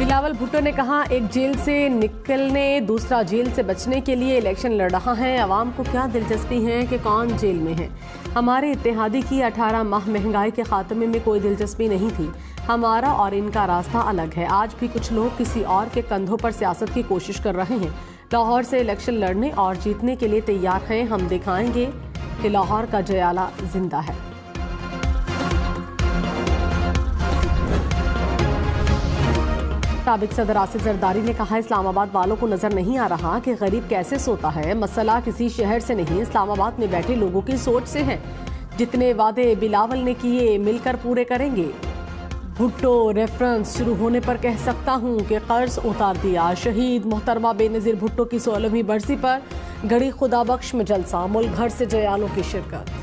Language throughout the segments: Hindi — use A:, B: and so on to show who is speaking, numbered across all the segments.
A: बिलावल भुट्टो ने कहा, एक जेल से निकलने दूसरा जेल से बचने के लिए इलेक्शन लड़ रहा है। अवाम को क्या दिलचस्पी है कि कौन जेल में है। हमारे इत्तेहादी की 18 माह महंगाई के खात्मे में कोई दिलचस्पी नहीं थी। हमारा और इनका रास्ता अलग है। आज भी कुछ लोग किसी और के कंधों पर सियासत की कोशिश कर रहे हैं। लाहौर से इलेक्शन लड़ने और जीतने के लिए तैयार हैं। हम दिखाएंगे कि लाहौर का जयाला जिंदा है। साबिक सदर आसिफ जरदारी ने कहा, इस्लामाबाद वालों को नजर नहीं आ रहा कि गरीब कैसे सोता है। मसला किसी शहर से नहीं, इस्लामाबाद में बैठे लोगों की सोच से है। जितने वादे बिलावल ने किए मिलकर पूरे करेंगे। भुट्टो रेफरेंस शुरू होने पर कह सकता हूं कि कर्ज उतार दिया। शहीद मोहतरमा बेनजीर भुट्टो की 16वीं बरसी पर गढ़ी खुदा बख्श में जलसा। मुल्क भर से जयालों की शिरकत।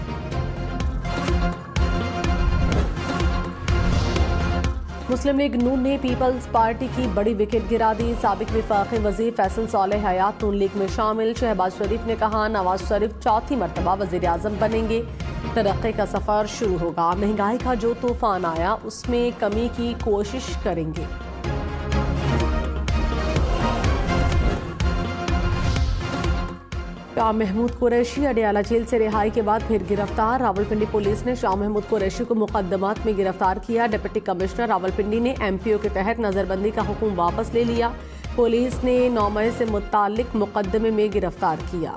A: मुस्लिम लीग नून ने पीपल्स पार्टी की बड़ी विकेट गिरा दी। साबिक वफाकी वजीर फैसल सालेह हयात नून लीग में शामिल। शहबाज शरीफ ने कहा, नवाज शरीफ चौथी मरतबा वजीर आजम बनेंगे। तरक्की का सफर शुरू होगा। महंगाई का जो तूफान आया उसमें कमी की कोशिश करेंगे। शाह महमूद कुरैशी अडयाला जेल से रिहाई के बाद फिर गिरफ्तार। रावलपिंडी पुलिस ने शाह महमूद कुरैशी को मुकदमात में गिरफ्तार किया। डिप्टी कमिश्नर रावलपिंडी ने MPO के तहत नजरबंदी का हुक्म वापस ले लिया। पुलिस ने 9 मई से मुताल्लिक मुकदमे में गिरफ्तार किया।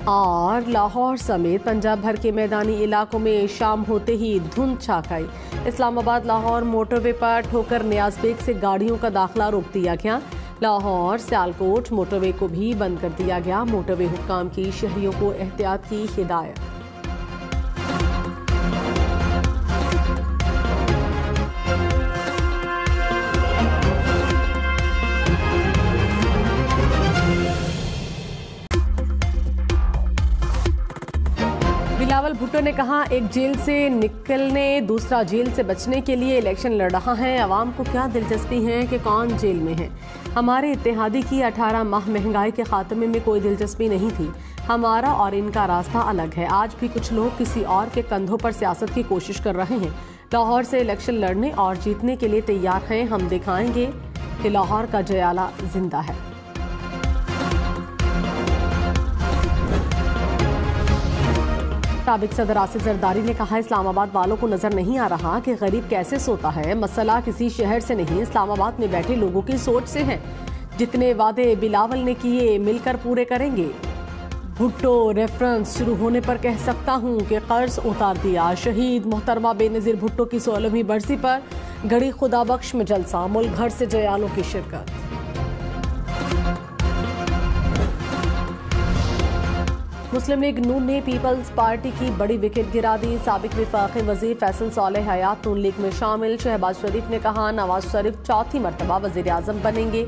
A: और लाहौर समेत पंजाब भर के मैदानी इलाकों में शाम होते ही धुंध छा गई। इस्लामाबाद लाहौर मोटरवे पर ठोकर नियाज बेग से गाड़ियों का दाखिला रोक दिया गया। लाहौर सियालकोट मोटरवे को भी बंद कर दिया गया। मोटरवे हुक्काम की शहरियों को एहतियात की हिदायत। बिलावल भुट्टो ने कहा, एक जेल से निकलने दूसरा जेल से बचने के लिए इलेक्शन लड़ रहा है। अवाम को क्या दिलचस्पी है कि कौन जेल में है। हमारे इत्तेहादी की 18 माह महंगाई के खात्मे में कोई दिलचस्पी नहीं थी। हमारा और इनका रास्ता अलग है। आज भी कुछ लोग किसी और के कंधों पर सियासत की कोशिश कर रहे हैं। लाहौर से इलेक्शन लड़ने और जीतने के लिए तैयार हैं। हम दिखाएंगे कि लाहौर का जयाला जिंदा है। साबिक सदर आसिफ जरदारी ने कहा, इस्लामाबाद वालों को नजर नहीं आ रहा कि गरीब कैसे सोता है। मसला किसी शहर से नहीं, इस्लामाबाद में बैठे लोगों की सोच से है। जितने वादे बिलावल ने किए मिलकर पूरे करेंगे। भुट्टो रेफरेंस शुरू होने पर कह सकता हूं कि कर्ज उतार दिया। शहीद मोहतरमा बेनजीर भुट्टो की 16वीं बरसी पर गढ़ी खुदा बख्श में जलसा। मुल्क भर से जयालों की शिरकत। मुस्लिम लीग नून ने पीपल्स पार्टी की बड़ी विकेट गिरा दी। साबिक वफाकी वजीर फैसल सालेह हयात नून लीग में शामिल। शहबाज शरीफ ने कहा, नवाज शरीफ चौथी मरतबा वजीर आजम बनेंगे।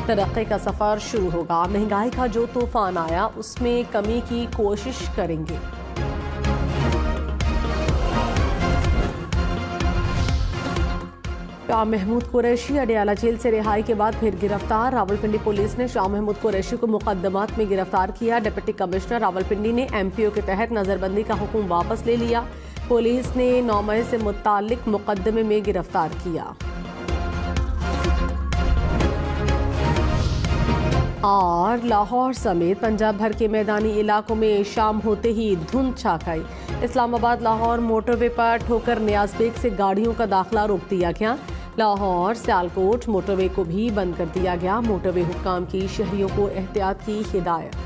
A: तरक्की का सफर शुरू होगा। महंगाई का जो तूफान आया उसमें कमी की कोशिश करेंगे। शाह महमूद कुरैशी अडयाला जेल से रिहाई के बाद फिर गिरफ्तार। रावलपिंडी पुलिस ने शाह महमूद कुरैशी को मुकदमात में गिरफ्तार किया। डिप्टी कमिश्नर रावलपिंडी ने MPO के तहत नजरबंदी का हुक्म वापस ले लिया। पुलिस ने 9 मई से मुताल्लिक मुकदमे में गिरफ्तार किया। और लाहौर समेत पंजाब भर के मैदानी इलाकों में शाम होते ही धुंध छा गई। इस्लामाबाद लाहौर मोटरवे पर ठोकर नियाज बेग से गाड़ियों का दाखिला रोक दिया गया। लाहौर सियालकोट मोटरवे को भी बंद कर दिया गया। मोटरवे हुक्काम की शहरियों को एहतियात की हिदायत।